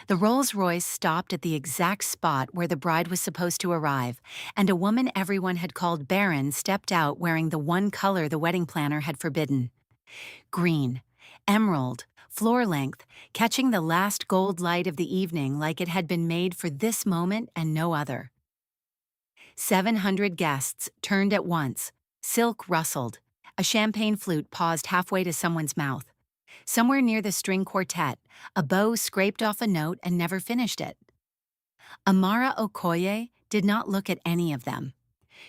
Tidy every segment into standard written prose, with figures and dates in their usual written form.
The Rolls-Royce stopped at the exact spot where the bride was supposed to arrive, and a woman everyone had called Barren stepped out wearing the one color the wedding planner had forbidden. Green, emerald, floor-length, catching the last gold light of the evening like it had been made for this moment and no other. 700 guests turned at once. Silk rustled. A champagne flute paused halfway to someone's mouth. Somewhere near the string quartet, a bow scraped off a note and never finished it. Amara Okoye did not look at any of them.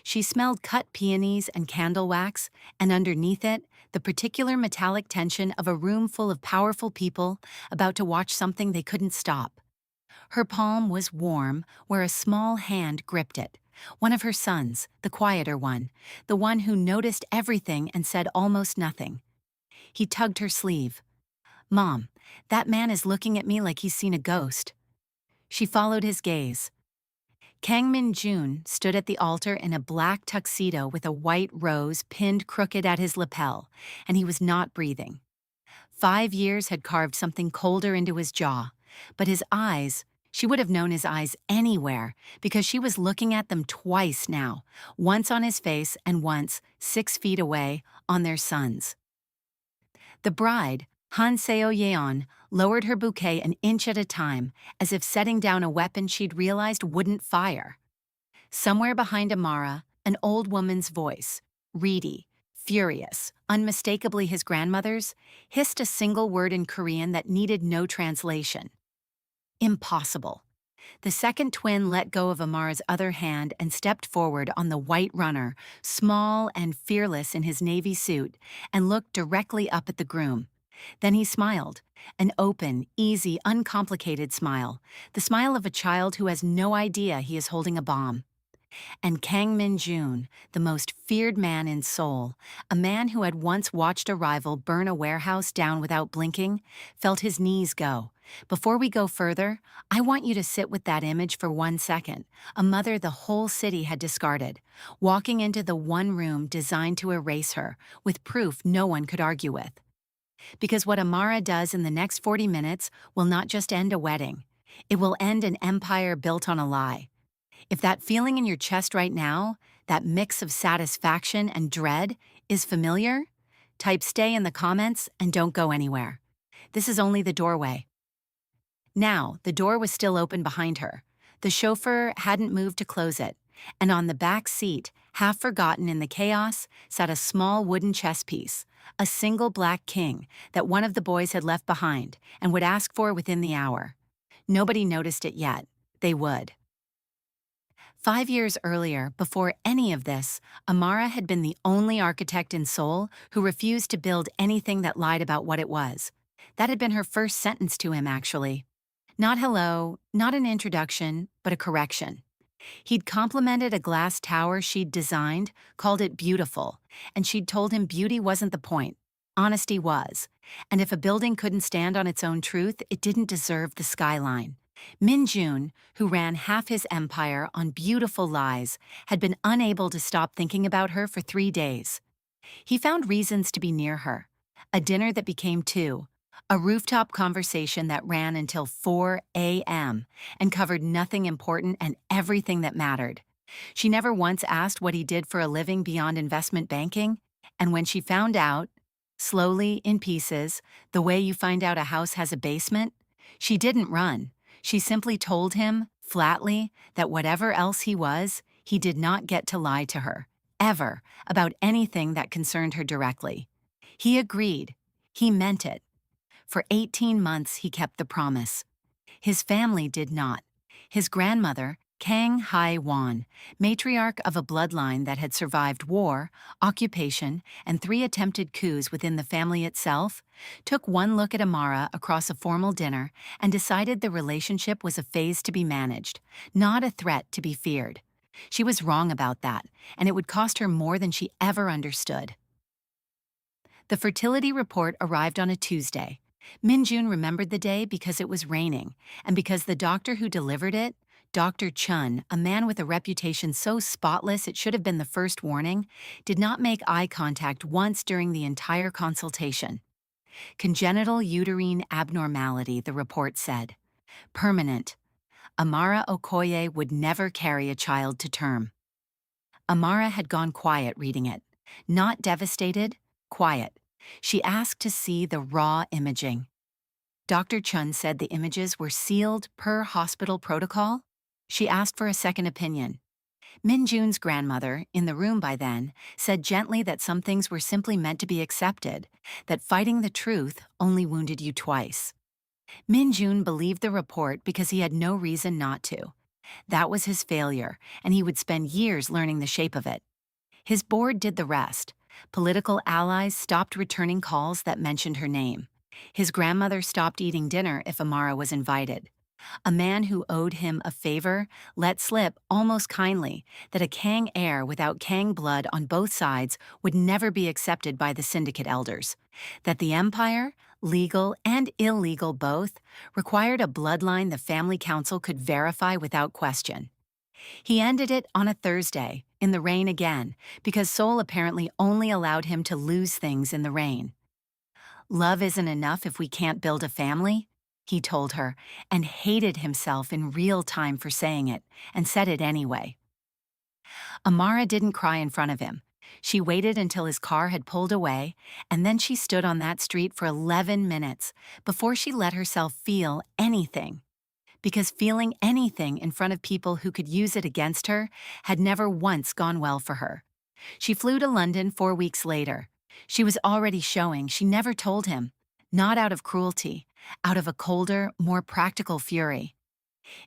She smelled cut peonies and candle wax, and underneath it, the particular metallic tension of a room full of powerful people about to watch something they couldn't stop. Her palm was warm where a small hand gripped it. One of her sons, the quieter one, the one who noticed everything and said almost nothing. He tugged her sleeve. "Mom, that man is looking at me like he's seen a ghost." She followed his gaze. Kang Min-jun stood at the altar in a black tuxedo with a white rose pinned crooked at his lapel, and he was not breathing. 5 years had carved something colder into his jaw, but his eyes, she would have known his eyes anywhere because she was looking at them twice now, once on his face and once, 6 feet away, on their sons. The bride, Han Seo-yeon, lowered her bouquet an inch at a time, as if setting down a weapon she'd realized wouldn't fire. Somewhere behind Amara, an old woman's voice, reedy, furious, unmistakably his grandmother's, hissed a single word in Korean that needed no translation. Impossible. The second twin let go of Amara's other hand and stepped forward on the white runner, small and fearless in his navy suit, and looked directly up at the groom. Then he smiled, an open, easy, uncomplicated smile, the smile of a child who has no idea he is holding a bomb. And Kang Min-jun, the most feared man in Seoul, a man who had once watched a rival burn a warehouse down without blinking, felt his knees go. Before we go further, I want you to sit with that image for 1 second, a mother the whole city had discarded, walking into the one room designed to erase her, with proof no one could argue with. Because what Amara does in the next 40 minutes will not just end a wedding. It will end an empire built on a lie. If that feeling in your chest right now, that mix of satisfaction and dread, is familiar, type stay in the comments and don't go anywhere. This is only the doorway. Now, the door was still open behind her. The chauffeur hadn't moved to close it, and on the back seat, half forgotten in the chaos, sat a small wooden chess piece, a single black king that one of the boys had left behind and would ask for within the hour. Nobody noticed it yet. They would. 5 years earlier, before any of this, Amara had been the only architect in Seoul who refused to build anything that lied about what it was. That had been her first sentence to him, actually. Not hello, not an introduction, but a correction. He'd complimented a glass tower she'd designed, called it beautiful, and she'd told him beauty wasn't the point. Honesty was. And if a building couldn't stand on its own truth, it didn't deserve the skyline. Min-jun, who ran half his empire on beautiful lies, had been unable to stop thinking about her for 3 days. He found reasons to be near her. A dinner that became 2. A rooftop conversation that ran until 4 a.m. and covered nothing important and everything that mattered. She never once asked what he did for a living beyond investment banking, and when she found out, slowly, in pieces, the way you find out a house has a basement, she didn't run. She simply told him, flatly, that whatever else he was, he did not get to lie to her, ever, about anything that concerned her directly. He agreed. He meant it. For 18 months he kept the promise. His family did not. His grandmother, Kang Hai-won, matriarch of a bloodline that had survived war, occupation, and 3 attempted coups within the family itself, took one look at Amara across a formal dinner and decided the relationship was a phase to be managed, not a threat to be feared. She was wrong about that, and it would cost her more than she ever understood. The fertility report arrived on a Tuesday. Min-jun remembered the day because it was raining, and because the doctor who delivered it, Dr. Chun, a man with a reputation so spotless it should have been the first warning, did not make eye contact once during the entire consultation. Congenital uterine abnormality, the report said. Permanent. Amara Okoye would never carry a child to term. Amara had gone quiet reading it. Not devastated, quiet. She asked to see the raw imaging. Dr. Chun said the images were sealed per hospital protocol. She asked for a second opinion. Min Jun's grandmother, in the room by then, said gently that some things were simply meant to be accepted, that fighting the truth only wounded you twice. Min Jun believed the report because he had no reason not to. That was his failure, and he would spend years learning the shape of it. His board did the rest. Political allies stopped returning calls that mentioned her name. His grandmother stopped eating dinner if Amara was invited. A man who owed him a favor let slip almost kindly that a Kang heir without Kang blood on both sides would never be accepted by the syndicate elders. That the empire, legal and illegal both, required a bloodline the family council could verify without question. He ended it on a Thursday, in the rain again, because Seoul apparently only allowed him to lose things in the rain. Love isn't enough if we can't build a family, he told her, and hated himself in real time for saying it, and said it anyway. Amara didn't cry in front of him. She waited until his car had pulled away, and then she stood on that street for 11 minutes before she let herself feel anything. Because feeling anything in front of people who could use it against her had never once gone well for her. She flew to London 4 weeks later. She was already showing she never told him, not out of cruelty, out of a colder, more practical fury.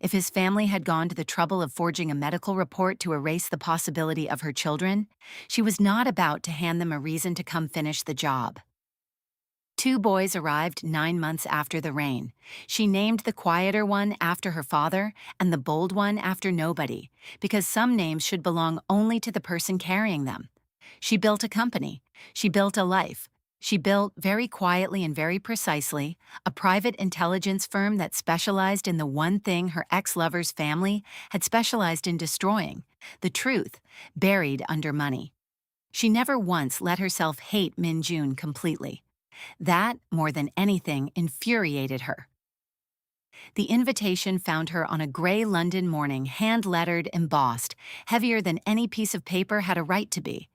If his family had gone to the trouble of forging a medical report to erase the possibility of her children, she was not about to hand them a reason to come finish the job. 2 boys arrived 9 months after the rain. She named the quieter one after her father and the bold one after nobody, because some names should belong only to the person carrying them. She built a company. She built a life. She built, very quietly and very precisely, a private intelligence firm that specialized in the one thing her ex-lover's family had specialized in destroying, the truth, buried under money. She never once let herself hate Min Jun completely. That, more than anything, infuriated her. The invitation found her on a gray London morning, hand-lettered, embossed, heavier than any piece of paper had a right to be.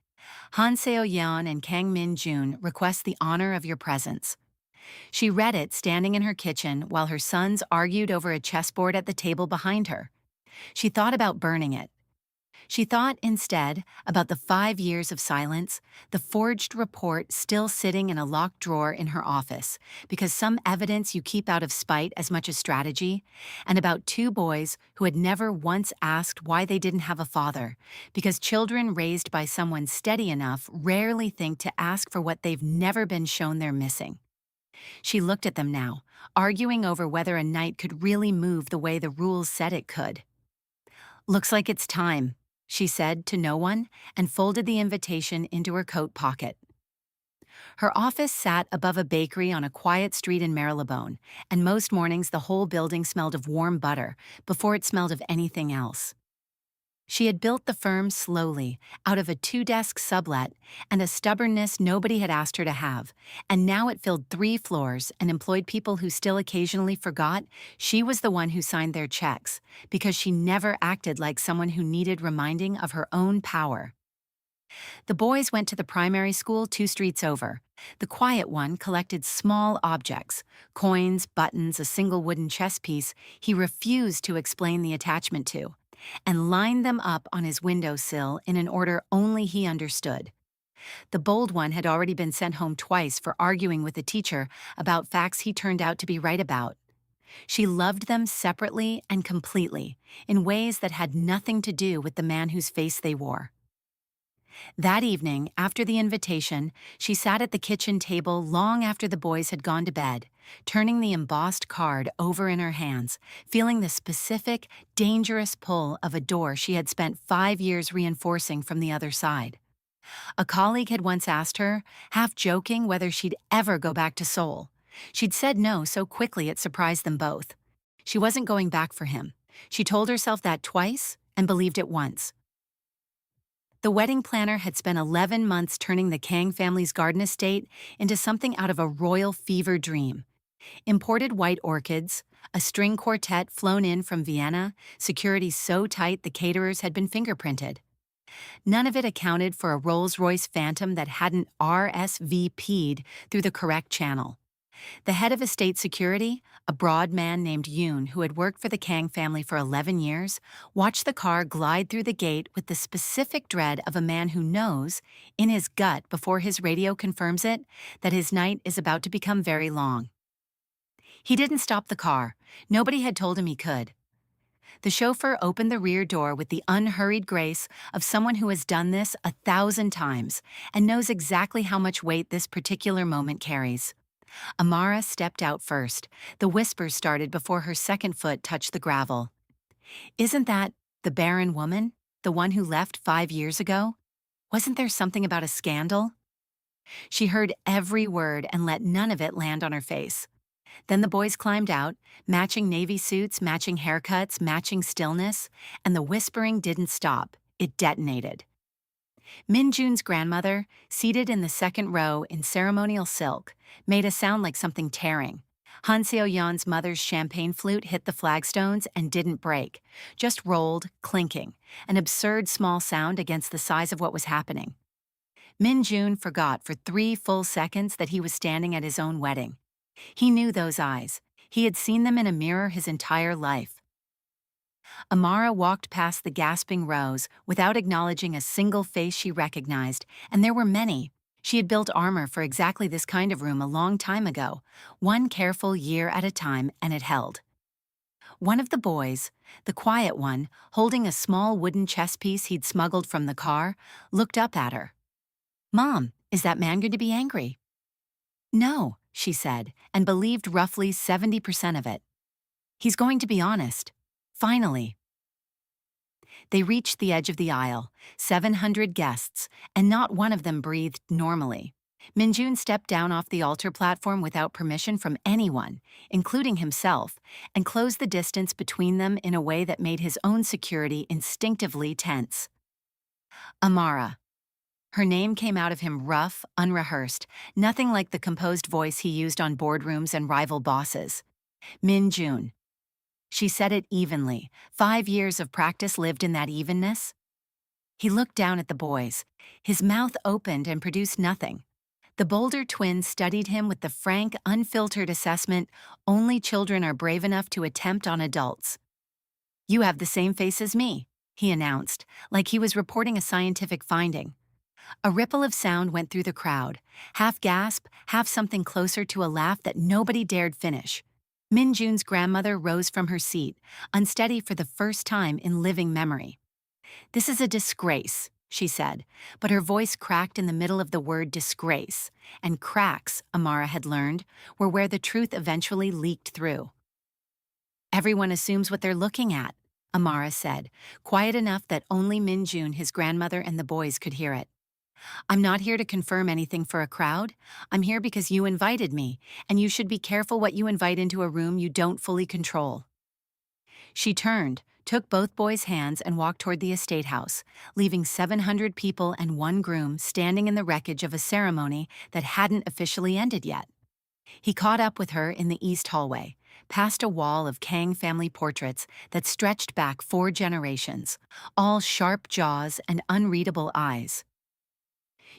Han Seo-yeon and Kang Min Jun request the honor of your presence. She read it standing in her kitchen while her sons argued over a chessboard at the table behind her. She thought about burning it. She thought, instead, about the 5 years of silence, the forged report still sitting in a locked drawer in her office, because some evidence you keep out of spite as much as strategy, and about 2 boys who had never once asked why they didn't have a father, because children raised by someone steady enough rarely think to ask for what they've never been shown they're missing. She looked at them now, arguing over whether a night could really move the way the rules said it could. "Looks like it's time," she said to no one, and folded the invitation into her coat pocket. Her office sat above a bakery on a quiet street in Marylebone, and most mornings the whole building smelled of warm butter before it smelled of anything else. She had built the firm slowly, out of a 2-desk sublet and a stubbornness nobody had asked her to have, and now it filled 3 floors and employed people who still occasionally forgot she was the one who signed their checks, because she never acted like someone who needed reminding of her own power. The boys went to the primary school 2 streets over. The quiet one collected small objects, coins, buttons, a single wooden chess piece he refused to explain the attachment to, and lined them up on his windowsill in an order only he understood. The bold one had already been sent home twice for arguing with the teacher about facts he turned out to be right about. She loved them separately and completely, in ways that had nothing to do with the man whose face they wore. That evening, after the invitation, she sat at the kitchen table long after the boys had gone to bed, turning the embossed card over in her hands, feeling the specific, dangerous pull of a door she had spent 5 years reinforcing from the other side. A colleague had once asked her, half joking, whether she'd ever go back to Seoul. She'd said no so quickly it surprised them both. She wasn't going back for him. She told herself that twice and believed it once. The wedding planner had spent 11 months turning the Kang family's garden estate into something out of a royal fever dream. Imported white orchids, a string quartet flown in from Vienna, security so tight the caterers had been fingerprinted. None of it accounted for a Rolls-Royce Phantom that hadn't RSVP'd through the correct channel. The head of estate security, a broad man named Yoon who had worked for the Kang family for 11 years, watched the car glide through the gate with the specific dread of a man who knows, in his gut before his radio confirms it, that his night is about to become very long. He didn't stop the car. Nobody had told him he could. The chauffeur opened the rear door with the unhurried grace of someone who has done this 1,000 times and knows exactly how much weight this particular moment carries. Amara stepped out first. The whispers started before her second foot touched the gravel. Isn't that the Barren woman? The one who left 5 years ago? Wasn't there something about a scandal? She heard every word and let none of it land on her face. Then the boys climbed out, matching navy suits, matching haircuts, matching stillness, and the whispering didn't stop. It detonated. Min Jun's grandmother, seated in the second row in ceremonial silk, made a sound like something tearing. Han Seo-yeon's mother's champagne flute hit the flagstones and didn't break, just rolled, clinking, an absurd small sound against the size of what was happening. Min Jun forgot for 3 full seconds that he was standing at his own wedding. He knew those eyes. He had seen them in a mirror his entire life. Amara walked past the gasping rows without acknowledging a single face she recognized, and there were many. She had built armor for exactly this kind of room a long time ago, one careful year at a time, and it held. One of the boys, the quiet one, holding a small wooden chess piece he'd smuggled from the car, looked up at her. "Mom, is that man going to be angry?" "No," she said, and believed roughly 70% of it. "He's going to be honest. Finally." They reached the edge of the aisle, 700 guests, and not one of them breathed normally. Minjun stepped down off the altar platform without permission from anyone, including himself, and closed the distance between them in a way that made his own security instinctively tense. Amara. Her name came out of him rough, unrehearsed, nothing like the composed voice he used on boardrooms and rival bosses. Min Jun. She said it evenly. 5 years of practice lived in that evenness. He looked down at the boys. His mouth opened and produced nothing. The Boulder twins studied him with the frank, unfiltered assessment only children are brave enough to attempt on adults. "You have the same face as me," he announced, like he was reporting a scientific finding. A ripple of sound went through the crowd, half gasp, half something closer to a laugh that nobody dared finish. Min Jun's grandmother rose from her seat, unsteady for the first time in living memory. "This is a disgrace," she said, but her voice cracked in the middle of the word disgrace, and cracks, Amara had learned, were where the truth eventually leaked through. "Everyone assumes what they're looking at," Amara said, quiet enough that only Min Jun, his grandmother, and the boys could hear it. "I'm not here to confirm anything for a crowd. I'm here because you invited me, and you should be careful what you invite into a room you don't fully control." She turned, took both boys' hands and walked toward the estate house, leaving 700 people and one groom standing in the wreckage of a ceremony that hadn't officially ended yet. He caught up with her in the east hallway, past a wall of Kang family portraits that stretched back 4 generations, all sharp jaws and unreadable eyes.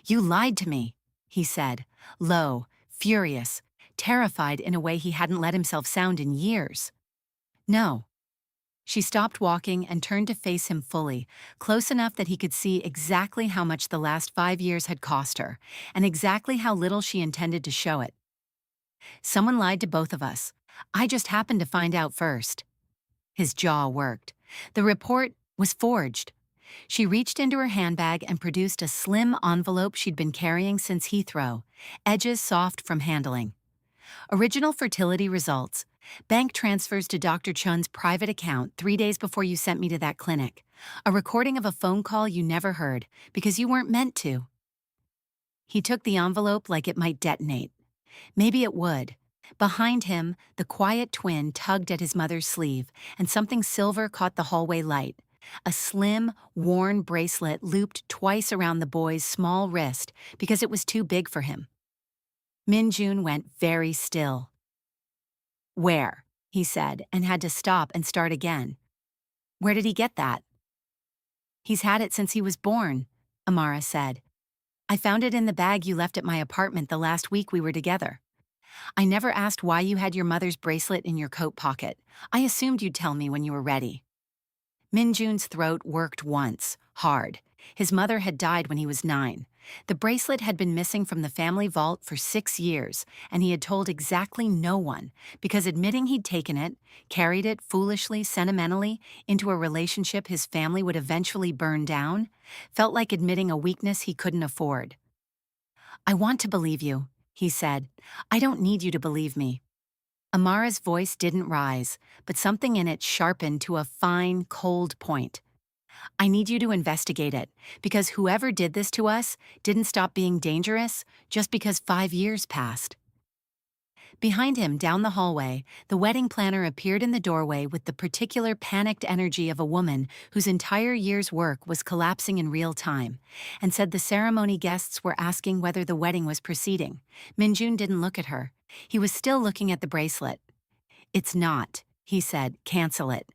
"You lied to me," he said, low, furious, terrified in a way he hadn't let himself sound in years. "No." She stopped walking and turned to face him fully, close enough that he could see exactly how much the last 5 years had cost her, and exactly how little she intended to show it. "Someone lied to both of us. I just happened to find out first." His jaw worked. The report was forged. She reached into her handbag and produced a slim envelope she'd been carrying since Heathrow, edges soft from handling. "Original fertility results. Bank transfers to Dr. Chun's private account 3 days before you sent me to that clinic. A recording of a phone call you never heard, because you weren't meant to." He took the envelope like it might detonate. Maybe it would. Behind him, the quiet twin tugged at his mother's sleeve, and something silver caught the hallway light. A slim, worn bracelet looped twice around the boy's small wrist because it was too big for him. Min Jun went very still. Where? He said, and had to stop and start again. Where did he get that? He's had it since he was born, Amara said. I found it in the bag you left at my apartment the last week we were together. I never asked why you had your mother's bracelet in your coat pocket. I assumed you'd tell me when you were ready. Minjun's throat worked once, hard. His mother had died when he was 9. The bracelet had been missing from the family vault for 6 years, and he had told exactly no one, because admitting he'd taken it, carried it foolishly, sentimentally, into a relationship his family would eventually burn down, felt like admitting a weakness he couldn't afford. I want to believe you, he said. I don't need you to believe me. Amara's voice didn't rise, but something in it sharpened to a fine, cold point. I need you to investigate it, because whoever did this to us didn't stop being dangerous just because 5 years passed. Behind him, down the hallway, the wedding planner appeared in the doorway with the particular panicked energy of a woman whose entire year's work was collapsing in real time, and said the ceremony guests were asking whether the wedding was proceeding. Minjun didn't look at her. He was still looking at the bracelet. It's not, he said. Cancel it.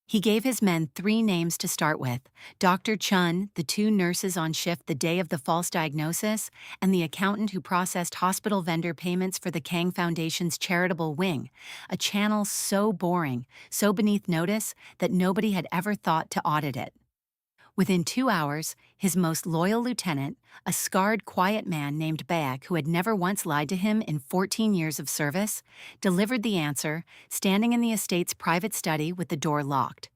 He gave his men 3 names to start with: Dr. Chun, the 2 nurses on shift the day of the false diagnosis, and the accountant who processed hospital vendor payments for the Kang Foundation's charitable wing, a channel so boring, so beneath notice, that nobody had ever thought to audit it. Within 2 hours, his most loyal lieutenant, a scarred, quiet man named Baek, who had never once lied to him in 14 years of service, delivered the answer, standing in the estate's private study with the door locked.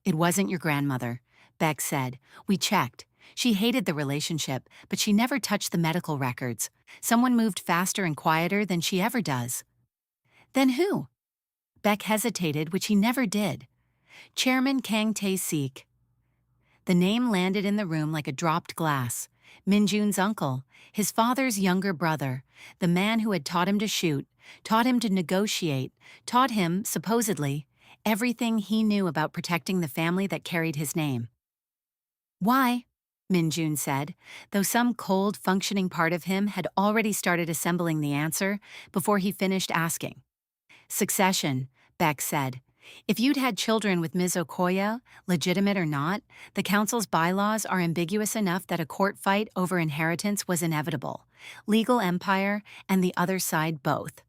It wasn't your grandmother, Beck said. We checked. She hated the relationship, but she never touched the medical records. Someone moved faster and quieter than she ever does. Then who? Beck hesitated, which he never did. Chairman Kang Tae-sik. The name landed in the room like a dropped glass. Minjun's uncle, his father's younger brother, the man who had taught him to shoot, taught him to negotiate, taught him, supposedly, everything he knew about protecting the family that carried his name. Why? Minjun said, though some cold, functioning part of him had already started assembling the answer before he finished asking. Succession, Beck said. If you'd had children with Ms. Okoye, legitimate or not, the council's bylaws are ambiguous enough that a court fight over inheritance was inevitable. Legal empire and the other side both.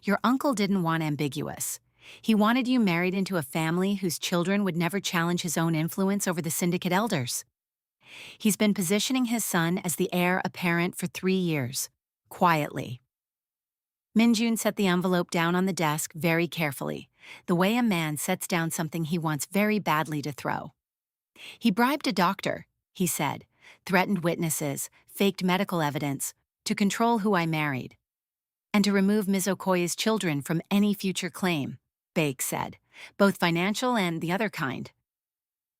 Your uncle didn't want ambiguous. He wanted you married into a family whose children would never challenge his own influence over the syndicate elders. He's been positioning his son as the heir apparent for 3 years, quietly. Minjun set the envelope down on the desk very carefully, the way a man sets down something he wants very badly to throw. He bribed a doctor, he said, threatened witnesses, faked medical evidence, to control who I married. And to remove Ms. Okoye's children from any future claim, Bake said, both financial and the other kind.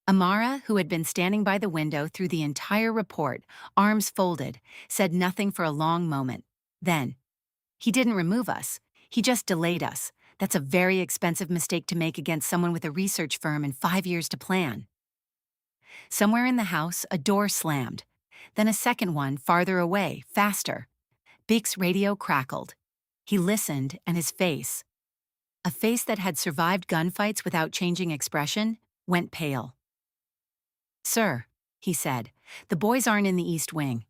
Amara, who had been standing by the window through the entire report, arms folded, said nothing for a long moment. Then, he didn't remove us. He just delayed us. That's a very expensive mistake to make against someone with a research firm and 5 years to plan. Somewhere in the house, a door slammed. Then a second one, farther away, faster. Beek's radio crackled. He listened, and his face, a face that had survived gunfights without changing expression, went pale. Sir, he said, the boys aren't in the East Wing.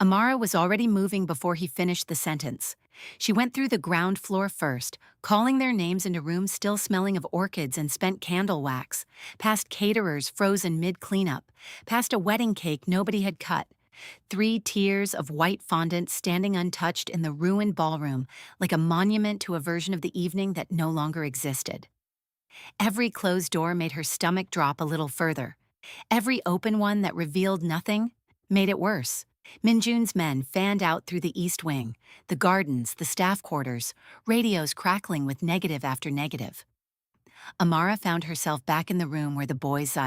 Amara was already moving before he finished the sentence. She went through the ground floor first, calling their names into rooms still smelling of orchids and spent candle wax, past caterers frozen mid-cleanup, past a wedding cake nobody had cut, 3 tiers of white fondant standing untouched in the ruined ballroom like a monument to a version of the evening that no longer existed. Every closed door made her stomach drop a little further. Every open one that revealed nothing made it worse. Minjun's men fanned out through the East Wing, the gardens, the staff quarters, radios crackling with negative after negative. Amara found herself back in the room where the boys'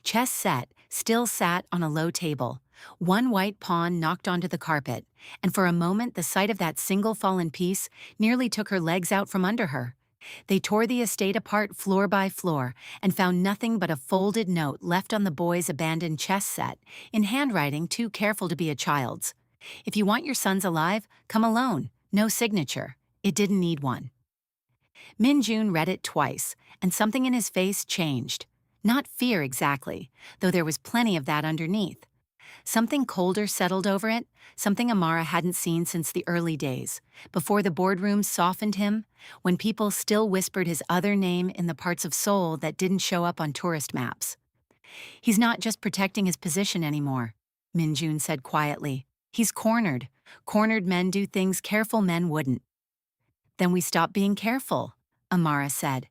chess set still sat on a low table. One white pawn knocked onto the carpet, and for a moment the sight of that single fallen piece nearly took her legs out from under her. They tore the estate apart floor by floor and found nothing but a folded note left on the boys' abandoned chess set, in handwriting too careful to be a child's. If you want your sons alive, come alone. No signature. It didn't need one. Min-jun read it twice, and something in his face changed. Not fear exactly, though there was plenty of that underneath. Something colder settled over it, something Amara hadn't seen since the early days, before the boardrooms softened him, when people still whispered his other name in the parts of Seoul that didn't show up on tourist maps. He's not just protecting his position anymore, Min-jun said quietly. He's cornered. Cornered men do things careful men wouldn't. Then we stop being careful, Amara said.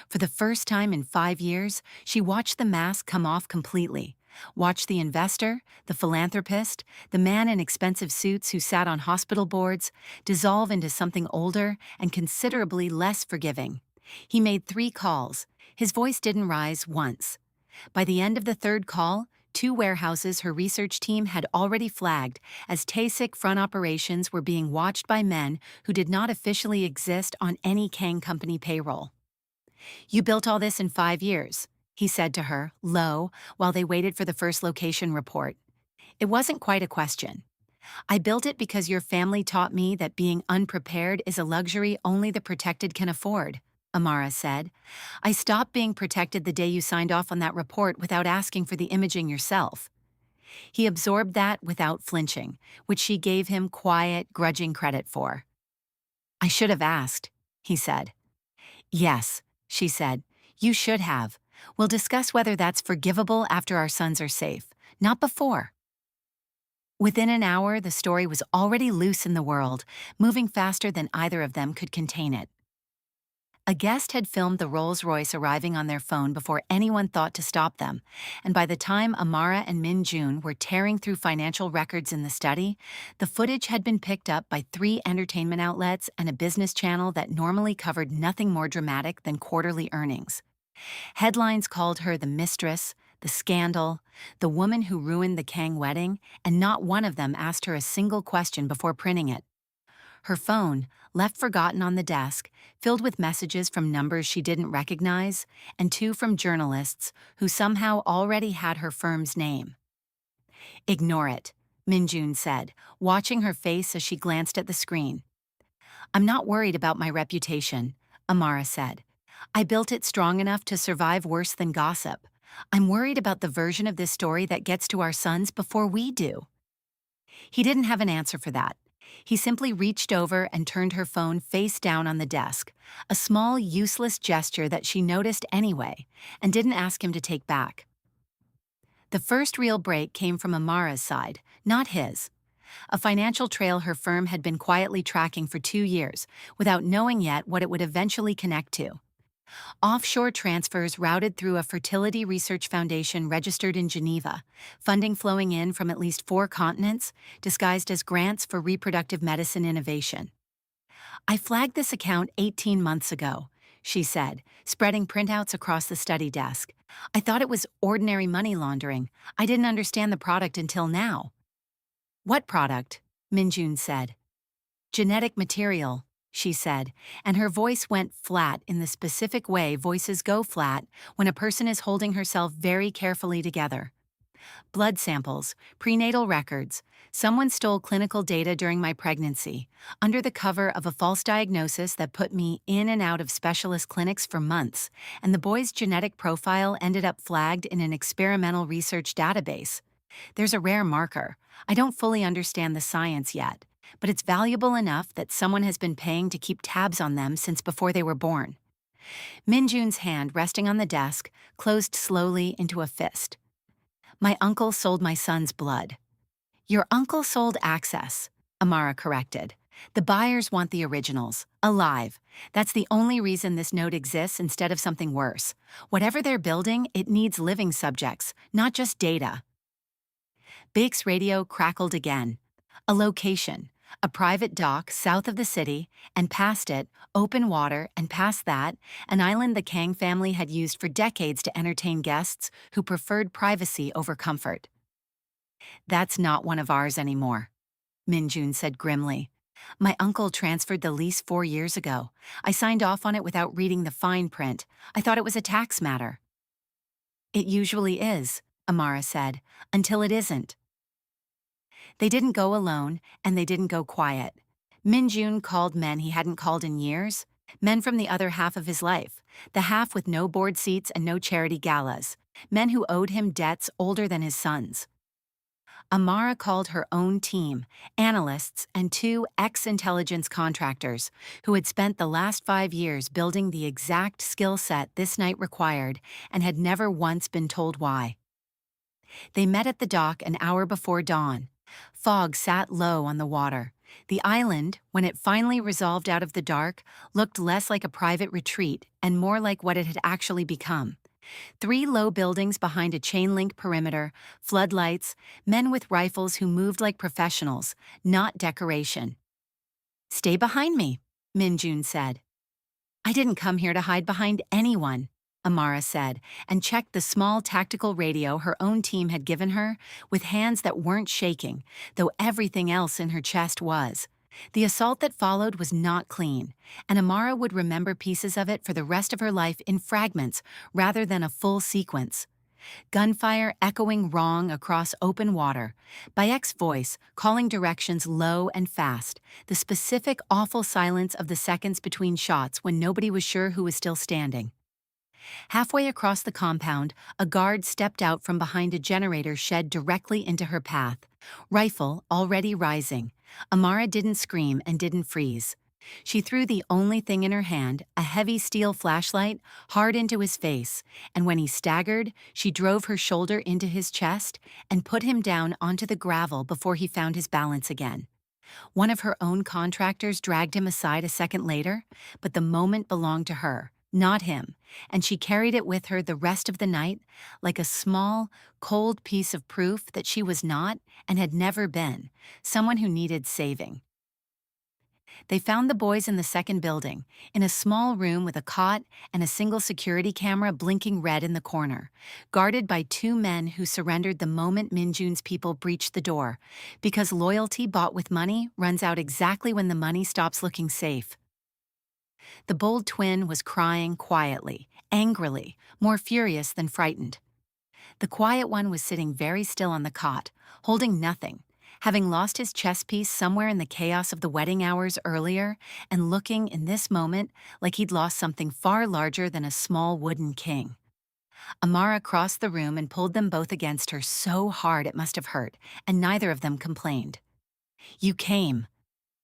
For the first time in 5 years, she watched the mask come off completely. Watched the investor, the philanthropist, the man in expensive suits who sat on hospital boards, dissolve into something older and considerably less forgiving. He made 3 calls. His voice didn't rise once. By the end of the third call, 2 warehouses her research team had already flagged as Tasic front operations were being watched by men who did not officially exist on any Kang company payroll. "You built all this in 5 years," he said to her, low, while they waited for the first location report. It wasn't quite a question. "I built it because your family taught me that being unprepared is a luxury only the protected can afford," Amara said. "I stopped being protected the day you signed off on that report without asking for the imaging yourself." He absorbed that without flinching, which she gave him quiet, grudging credit for. "I should have asked," he said. "Yes," she said, "you should have. We'll discuss whether that's forgivable after our sons are safe, not before." Within an hour, the story was already loose in the world, moving faster than either of them could contain it. A guest had filmed the Rolls-Royce arriving on their phone before anyone thought to stop them, and by the time Amara and Min-jun were tearing through financial records in the study, the footage had been picked up by 3 entertainment outlets and a business channel that normally covered nothing more dramatic than quarterly earnings. Headlines called her the mistress, the scandal, the woman who ruined the Kang wedding, and not one of them asked her a single question before printing it. Her phone, left forgotten on the desk, filled with messages from numbers she didn't recognize, and 2 from journalists who somehow already had her firm's name. "Ignore it," Min-jun said, watching her face as she glanced at the screen. "I'm not worried about my reputation," Amara said. "I built it strong enough to survive worse than gossip. I'm worried about the version of this story that gets to our sons before we do." He didn't have an answer for that. He simply reached over and turned her phone face down on the desk, a small, useless gesture that she noticed anyway, and didn't ask him to take back. The first real break came from Amara's side, not his. A financial trail her firm had been quietly tracking for 2 years, without knowing yet what it would eventually connect to. Offshore transfers routed through a fertility research foundation registered in Geneva, funding flowing in from at least 4 continents, disguised as grants for reproductive medicine innovation. "I flagged this account 18 months ago," she said, spreading printouts across the study desk. "I thought it was ordinary money laundering. I didn't understand the product until now." "What product?" Min-jun said. "Genetic material," she said, and her voice went flat in the specific way voices go flat when a person is holding herself very carefully together. "Blood samples, prenatal records. Someone stole clinical data during my pregnancy, under the cover of a false diagnosis that put me in and out of specialist clinics for months, and the boy's genetic profile ended up flagged in an experimental research database. There's a rare marker. I don't fully understand the science yet, but it's valuable enough that someone has been paying to keep tabs on them since before they were born." Min-jun's hand resting on the desk closed slowly into a fist. "My uncle sold my son's blood." "Your uncle sold access," Amara corrected. "The buyers want the originals, alive. That's the only reason this note exists instead of something worse. Whatever they're building, it needs living subjects, not just data." Bake's radio crackled again. A location, a private dock south of the city, and past it, open water, and past that, an island the Kang family had used for decades to entertain guests who preferred privacy over comfort. "That's not one of ours anymore," Min-jun said grimly. "My uncle transferred the lease 4 years ago. I signed off on it without reading the fine print. I thought it was a tax matter." "It usually is," Amara said, "until it isn't." They didn't go alone, and they didn't go quiet. Min-jun called men he hadn't called in years. Men from the other half of his life, the half with no board seats and no charity galas, men who owed him debts older than his sons. Amara called her own team, analysts and two ex-intelligence contractors who had spent the last 5 years building the exact skill set this night required and had never once been told why. They met at the dock an hour before dawn. Fog sat low on the water. The island, when it finally resolved out of the dark, looked less like a private retreat and more like what it had actually become. 3 low buildings behind a chain-link perimeter, floodlights, men with rifles who moved like professionals, not decoration. "Stay behind me," Minjun said. "I didn't come here to hide behind anyone," Amara said, and checked the small tactical radio her own team had given her with hands that weren't shaking, though everything else in her chest was. The assault that followed was not clean, and Amara would remember pieces of it for the rest of her life in fragments rather than a full sequence. Gunfire echoing wrong across open water, Bayek's voice calling directions low and fast, the specific awful silence of the seconds between shots when nobody was sure who was still standing. Halfway across the compound, a guard stepped out from behind a generator shed directly into her path, rifle already rising. Amara didn't scream and didn't freeze. She threw the only thing in her hand, a heavy steel flashlight, hard into his face, and when he staggered, she drove her shoulder into his chest and put him down onto the gravel before he found his balance again. One of her own contractors dragged him aside a second later, but the moment belonged to her, not him, and she carried it with her the rest of the night like a small, cold piece of proof that she was not, and had never been, someone who needed saving. They found the boys in the second building, in a small room with a cot and a single security camera blinking red in the corner, guarded by 2 men who surrendered the moment Minjun's people breached the door, because loyalty bought with money runs out exactly when the money stops looking safe. The bold twin was crying quietly, angrily, more furious than frightened. The quiet one was sitting very still on the cot, holding nothing, having lost his chess piece somewhere in the chaos of the wedding hours earlier, and looking in this moment like he'd lost something far larger than a small wooden king. Amara crossed the room and pulled them both against her so hard it must have hurt, and neither of them complained. "You came,"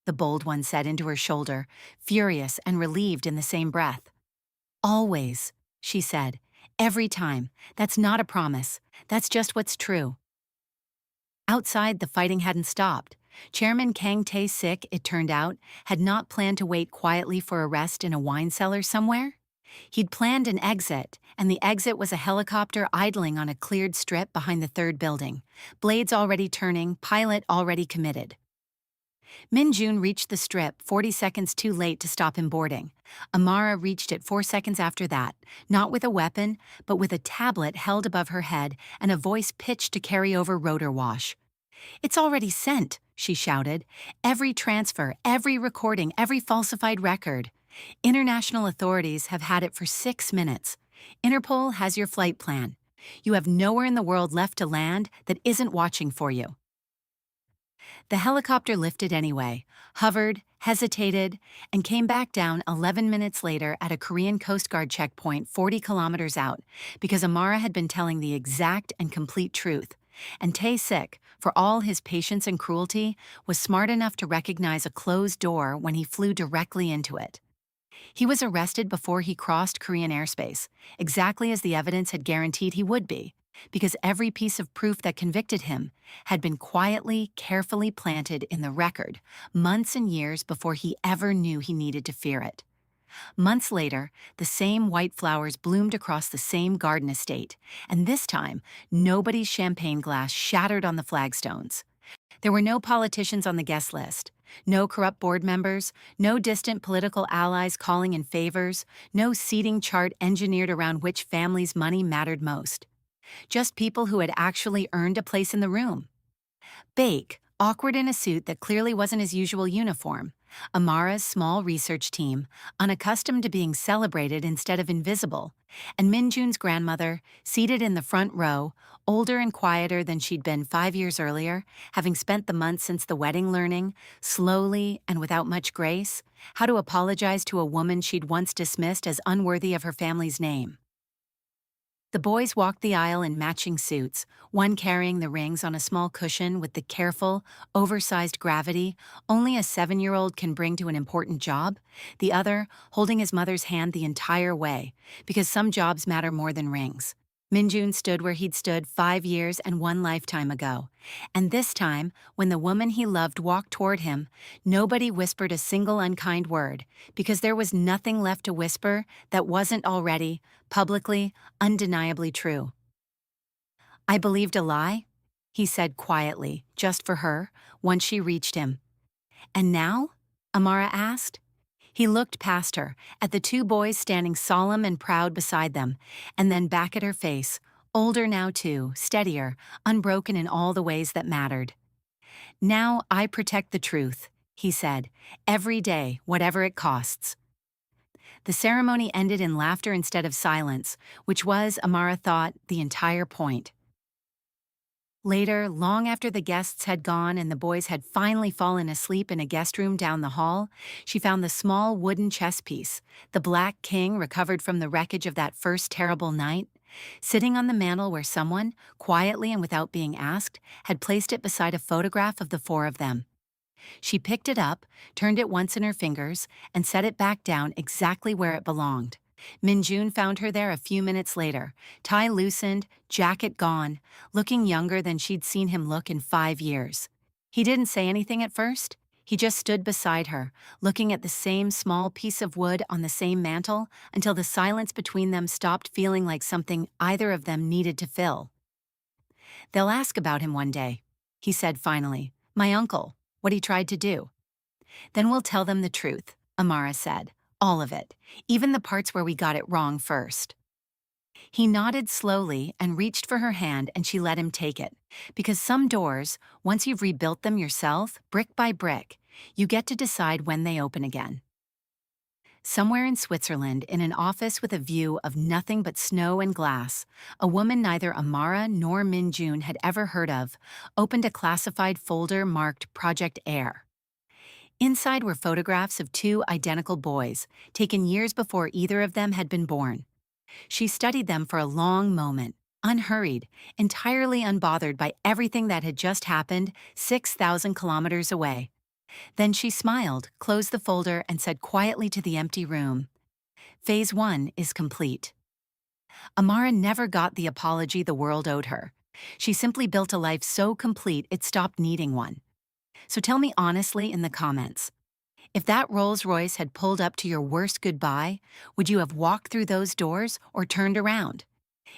the bold one said into her shoulder, furious and relieved in the same breath. "Always," she said. "Every time. That's not a promise. That's just what's true." Outside, the fighting hadn't stopped. Chairman Kang Tae-sik, it turned out, had not planned to wait quietly for a rest in a wine cellar somewhere. He'd planned an exit, and the exit was a helicopter idling on a cleared strip behind the third building, blades already turning, pilot already committed. Minjun reached the strip 40 seconds too late to stop him boarding. Amara reached it 4 seconds after that, not with a weapon, but with a tablet held above her head and a voice pitched to carry over rotor wash. "It's already sent," she shouted. "Every transfer, every recording, every falsified record. International authorities have had it for 6 minutes. Interpol has your flight plan. You have nowhere in the world left to land that isn't watching for you." The helicopter lifted anyway, hovered, hesitated, and came back down 11 minutes later at a Korean Coast Guard checkpoint 40 kilometers out, because Amara had been telling the exact and complete truth. And Tae-sik, for all his patience and cruelty, was smart enough to recognize a closed door when he flew directly into it. He was arrested before he crossed Korean airspace, exactly as the evidence had guaranteed he would be, because every piece of proof that convicted him had been quietly, carefully planted in the record, months and years before he ever knew he needed to fear it. Months later, the same white flowers bloomed across the same garden estate, and this time, nobody's champagne glass shattered on the flagstones. There were no politicians on the guest list, no corrupt board members, no distant political allies calling in favors, no seating chart engineered around which family's money mattered most. Just people who had actually earned a place in the room. Bake, awkward in a suit that clearly wasn't his usual uniform, Amara's small research team, unaccustomed to being celebrated instead of invisible, and Minjun's grandmother, seated in the front row, older and quieter than she'd been 5 years earlier, having spent the months since the wedding learning, slowly and without much grace, how to apologize to a woman she'd once dismissed as unworthy of her family's name. The boys walked the aisle in matching suits, one carrying the rings on a small cushion with the careful, oversized gravity only a 7-year-old can bring to an important job, the other holding his mother's hand the entire way, because some jobs matter more than rings. Minjun stood where he'd stood 5 years and one lifetime ago, and this time, when the woman he loved walked toward him, nobody whispered a single unkind word, because there was nothing left to whisper that wasn't already, publicly, undeniably true. "I believed a lie?" he said quietly, just for her, once she reached him. "And now?" Amara asked. He looked past her, at the two boys standing solemn and proud beside them, and then back at her face, older now too, steadier, unbroken in all the ways that mattered. "Now I protect the truth," he said, "every day, whatever it costs." The ceremony ended in laughter instead of silence, which was, Amara thought, the entire point. Later, long after the guests had gone and the boys had finally fallen asleep in a guest room down the hall, she found the small wooden chess piece, the Black King recovered from the wreckage of that first terrible night, sitting on the mantel where someone, quietly and without being asked, had placed it beside a photograph of the four of them. She picked it up, turned it once in her fingers, and set it back down exactly where it belonged. Minjun found her there a few minutes later, tie loosened, jacket gone, looking younger than she'd seen him look in 5 years. He didn't say anything at first. He just stood beside her, looking at the same small piece of wood on the same mantel until the silence between them stopped feeling like something either of them needed to fill. "They'll ask about him one day," he said finally. "My uncle, what he tried to do. Then we'll tell them the truth," Amara said. "All of it, even the parts where we got it wrong first." He nodded slowly and reached for her hand, and she let him take it. Because some doors, once you've rebuilt them yourself, brick by brick, you get to decide when they open again. Somewhere in Switzerland, in an office with a view of nothing but snow and glass, a woman neither Amara nor Minjun had ever heard of opened a classified folder marked Project Air. Inside were photographs of two identical boys, taken years before either of them had been born. She studied them for a long moment, unhurried, entirely unbothered by everything that had just happened 6,000 kilometers away. Then she smiled, closed the folder, and said quietly to the empty room, "Phase 1 is complete." Amara never got the apology the world owed her. She simply built a life so complete it stopped needing one. So tell me honestly in the comments, if that Rolls-Royce had pulled up to your worst goodbye, would you have walked through those doors or turned around?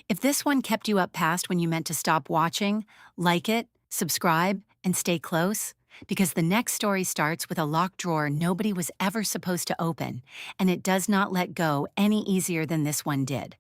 If this one kept you up past when you meant to stop watching, like it, subscribe, and stay close, because the next story starts with a locked drawer nobody was ever supposed to open, and it does not let go any easier than this one did.